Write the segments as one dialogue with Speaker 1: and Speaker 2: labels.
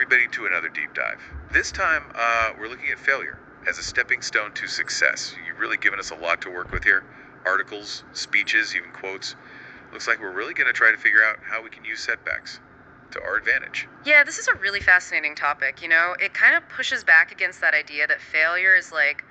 Speaker 1: everybody to another deep dive. This time, we're looking at failure as a stepping stone to success. You've really given us a lot to work with here. Articles, speeches, even quotes. Looks like we're really going to try to figure out how we can use setbacks to our advantage.
Speaker 2: Yeah, this is a really fascinating topic, you know? It kind of pushes back against that idea that failure is like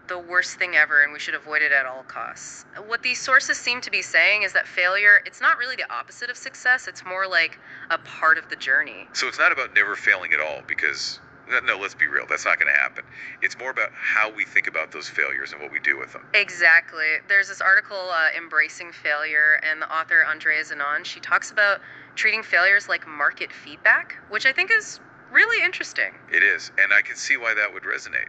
Speaker 2: the worst thing ever and we should avoid it at all costs. What these sources seem to be saying is that failure, it's not really the opposite of success, it's more like a part of the journey.
Speaker 1: So it's not about never failing at all because, no, let's be real, that's not going to happen. It's more about how we think about those failures and what we do with them.
Speaker 2: Exactly. There's this article, Embracing Failure, and the author, Andrea Zanon, she talks about treating failures like market feedback, which I think is really interesting.
Speaker 1: It is, and I can see why that would resonate,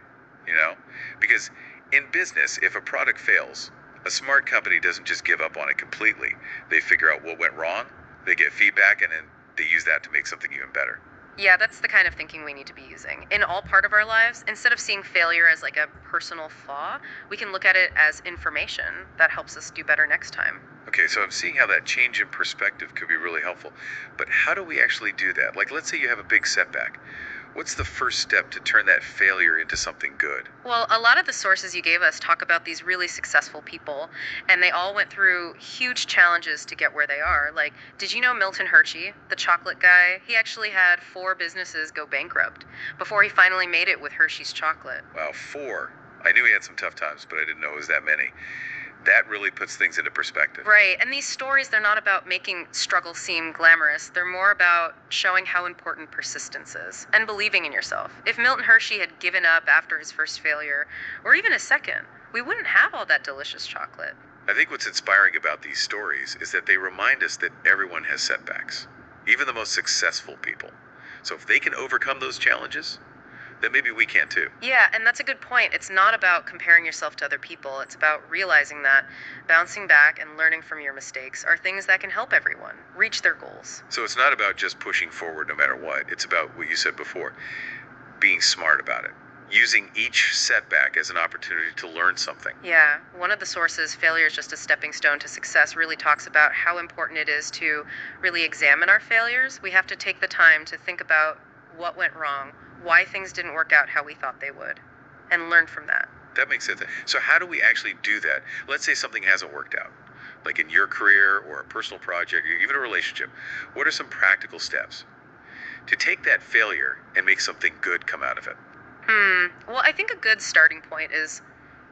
Speaker 1: because in business, if a product fails, a smart company doesn't just give up on it completely. They figure out what went wrong, they get feedback, and then they use that to make something even better.
Speaker 2: Yeah, that's the kind of thinking we need to be using. In all part of our lives, instead of seeing failure as like a personal flaw, we can look at it as information that helps us do better next time.
Speaker 1: Okay, so I'm seeing how that change in perspective could be really helpful. But how do we actually do that? Like, let's say you have a big setback. What's the first step to turn that failure into something good?
Speaker 2: Well, a lot of the sources you gave us talk about these really successful people, and they all went through huge challenges to get where they are. Like, did you know Milton Hershey, the chocolate guy? He actually had 4 businesses go bankrupt before he finally made it with Hershey's chocolate.
Speaker 1: Wow, 4. I knew he had some tough times, but I didn't know it was that many. That really puts things into perspective.
Speaker 2: Right, and these stories, they're not about making struggle seem glamorous. They're more about showing how important persistence is and believing in yourself. If Milton Hershey had given up after his first failure, or even a second, we wouldn't have all that delicious chocolate.
Speaker 1: I think what's inspiring about these stories is that they remind us that everyone has setbacks, even the most successful people. So if they can overcome those challenges, then maybe we can too.
Speaker 2: Yeah, and that's a good point. It's not about comparing yourself to other people. It's about realizing that bouncing back and learning from your mistakes are things that can help everyone reach their goals.
Speaker 1: So it's not about just pushing forward no matter what. It's about what you said before, being smart about it, using each setback as an opportunity to learn something.
Speaker 2: Yeah, one of the sources, Failure is Just a Stepping Stone to Success, really talks about how important it is to really examine our failures. We have to take the time to think about what went wrong, why things didn't work out how we thought they would, and learn from that.
Speaker 1: That makes sense. So how do we actually do that? Let's say something hasn't worked out, like in your career or a personal project or even a relationship. What are some practical steps to take that failure and make something good come out of it?
Speaker 2: Well, I think a good starting point is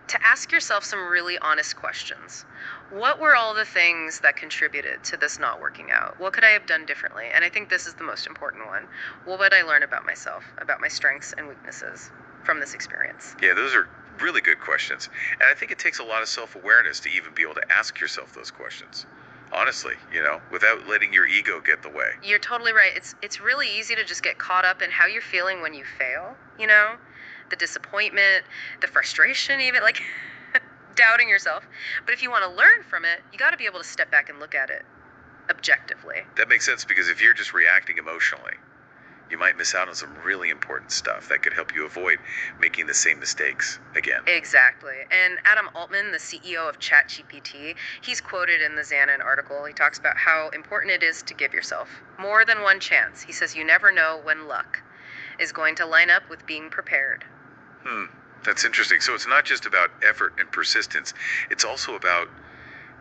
Speaker 2: to ask yourself some really honest questions. What were all the things that contributed to this not working out? What could I have done differently? And I think this is the most important one. What would I learn about myself, about my strengths and weaknesses from this experience?
Speaker 1: Yeah, those are really good questions. And I think it takes a lot of self-awareness to even be able to ask yourself those questions. Honestly, without letting your ego get in the way.
Speaker 2: You're totally right. It's really easy to just get caught up in how you're feeling when you fail, The disappointment, the frustration even, like doubting yourself. But if you want to learn from it, you got to be able to step back and look at it objectively.
Speaker 1: That makes sense because if you're just reacting emotionally, you might miss out on some really important stuff that could help you avoid making the same mistakes again.
Speaker 2: Exactly. And Adam Altman, the CEO of ChatGPT, he's quoted in the Xanon article. He talks about how important it is to give yourself more than one chance. He says you never know when luck is going to line up with being prepared.
Speaker 1: That's interesting. So it's not just about effort and persistence. It's also about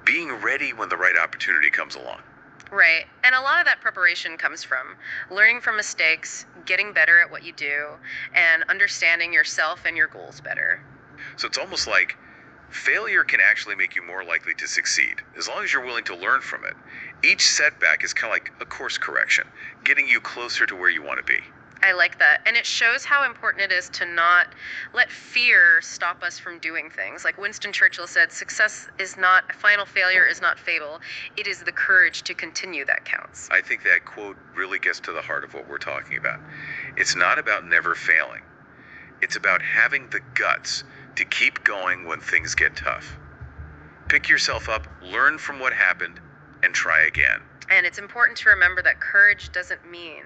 Speaker 1: being ready when the right opportunity comes along.
Speaker 2: Right. And a lot of that preparation comes from learning from mistakes, getting better at what you do, and understanding yourself and your goals better.
Speaker 1: So it's almost like failure can actually make you more likely to succeed, as long as you're willing to learn from it. Each setback is kind of like a course correction, getting you closer to where you want to be.
Speaker 2: I like that. And it shows how important it is to not let fear stop us from doing things. Like Winston Churchill said, final failure is not fatal. It is the courage to continue that counts.
Speaker 1: I think that quote really gets to the heart of what we're talking about. It's not about never failing. It's about having the guts to keep going when things get tough. Pick yourself up, learn from what happened, and try again.
Speaker 2: And it's important to remember that courage doesn't mean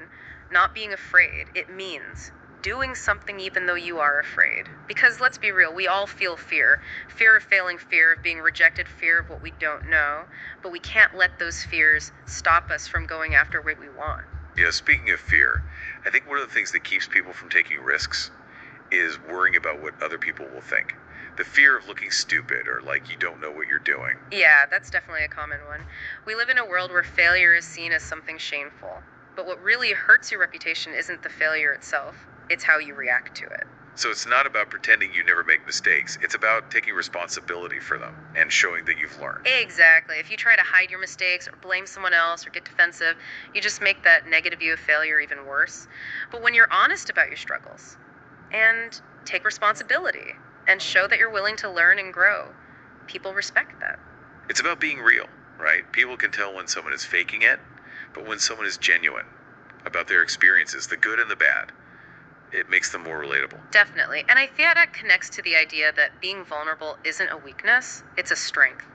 Speaker 2: not being afraid. It means doing something even though you are afraid. Because let's be real, we all feel fear. Fear of failing, fear of being rejected, fear of what we don't know. But we can't let those fears stop us from going after what we want.
Speaker 1: Speaking of fear, I think one of the things that keeps people from taking risks is worrying about what other people will think. The fear of looking stupid or like you don't know what you're doing.
Speaker 2: Yeah, that's definitely a common one. We live in a world where failure is seen as something shameful. But what really hurts your reputation isn't the failure itself, it's how you react to it.
Speaker 1: So it's not about pretending you never make mistakes. It's about taking responsibility for them and showing that you've learned.
Speaker 2: Exactly. If you try to hide your mistakes or blame someone else or get defensive, you just make that negative view of failure even worse. But when you're honest about your struggles and take responsibility and show that you're willing to learn and grow, people respect that.
Speaker 1: It's about being real, right? People can tell when someone is faking it, but when someone is genuine about their experiences, the good and the bad, it makes them more relatable.
Speaker 2: Definitely. And I think that connects to the idea that being vulnerable isn't a weakness, it's a strength.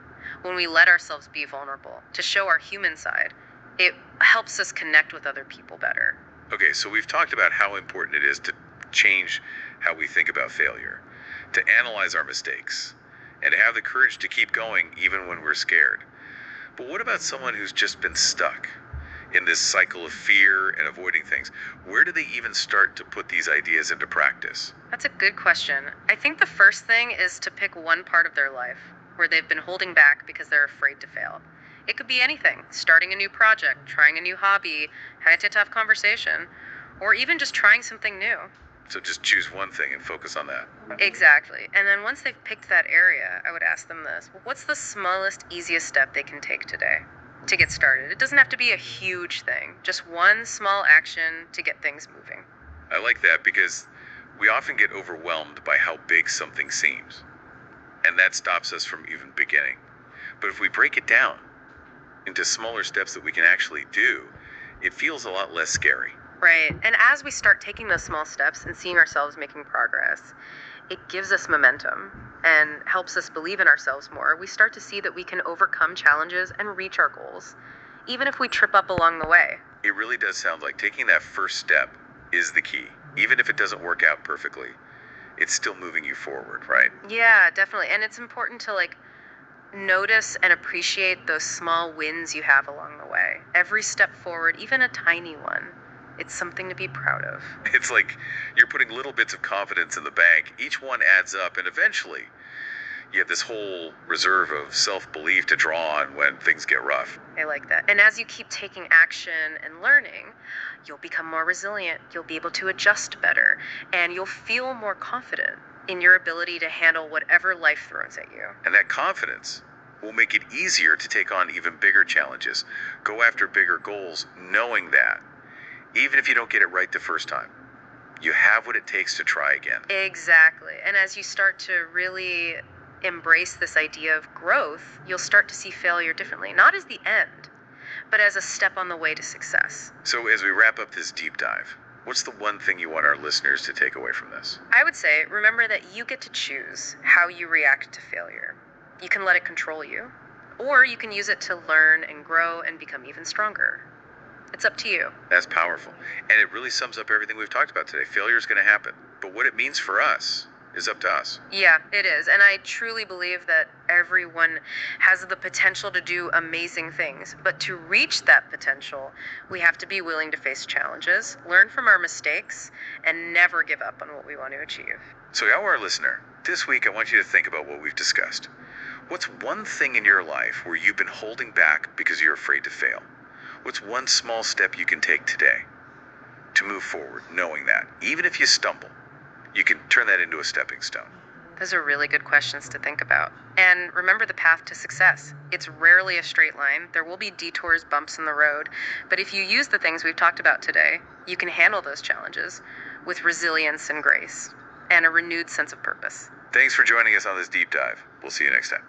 Speaker 2: When we let ourselves be vulnerable to show our human side, it helps us connect with other people better.
Speaker 1: Okay, so we've talked about how important it is to change how we think about failure, to analyze our mistakes, and to have the courage to keep going even when we're scared. But what about someone who's just been stuck in this cycle of fear and avoiding things? Where do they even start to put these ideas into practice?
Speaker 2: That's a good question. I think the first thing is to pick one part of their life where they've been holding back because they're afraid to fail. It could be anything: starting a new project, trying a new hobby, having a tough conversation, or even just trying something new.
Speaker 1: So just choose one thing and focus on that.
Speaker 2: Exactly. And then once they've picked that area, I would ask them this: what's the smallest, easiest step they can take today to get started? It doesn't have to be a huge thing, just one small action to get things moving.
Speaker 1: I like that because we often get overwhelmed by how big something seems, and that stops us from even beginning. But if we break it down into smaller steps that we can actually do, it feels a lot less scary.
Speaker 2: Right. And as we start taking those small steps and seeing ourselves making progress, it gives us momentum and helps us believe in ourselves more. We start to see that we can overcome challenges and reach our goals, even if we trip up along the way.
Speaker 1: It really does sound like taking that first step is the key. Even if it doesn't work out perfectly, it's still moving you forward, right?
Speaker 2: Yeah, definitely. And it's important to notice and appreciate those small wins you have along the way. Every step forward, even a tiny one, it's something to be proud of.
Speaker 1: It's like you're putting little bits of confidence in the bank. Each one adds up, and eventually you have this whole reserve of self-belief to draw on when things get rough.
Speaker 2: I like that. And as you keep taking action and learning, you'll become more resilient. You'll be able to adjust better, and you'll feel more confident in your ability to handle whatever life throws at you.
Speaker 1: And that confidence will make it easier to take on even bigger challenges, go after bigger goals, knowing that even if you don't get it right the first time, you have what it takes to try again.
Speaker 2: Exactly. And as you start to really embrace this idea of growth, you'll start to see failure differently, not as the end, but as a step on the way to success.
Speaker 1: So as we wrap up this deep dive, what's the one thing you want our listeners to take away from this?
Speaker 2: I would say, remember that you get to choose how you react to failure. You can let it control you, or you can use it to learn and grow and become even stronger. It's up to you.
Speaker 1: That's powerful. And it really sums up everything we've talked about today. Failure is going to happen. But what it means for us is up to us.
Speaker 2: Yeah, it is. And I truly believe that everyone has the potential to do amazing things. But to reach that potential, we have to be willing to face challenges, learn from our mistakes, and never give up on what we want to achieve.
Speaker 1: So, our listener, this week I want you to think about what we've discussed. What's one thing in your life where you've been holding back because you're afraid to fail? What's one small step you can take today to move forward, knowing that even if you stumble, you can turn that into a stepping stone?
Speaker 2: Those are really good questions to think about. And remember the path to success. It's rarely a straight line. There will be detours, bumps in the road. But if you use the things we've talked about today, you can handle those challenges with resilience and grace and a renewed sense of purpose.
Speaker 1: Thanks for joining us on this deep dive. We'll see you next time.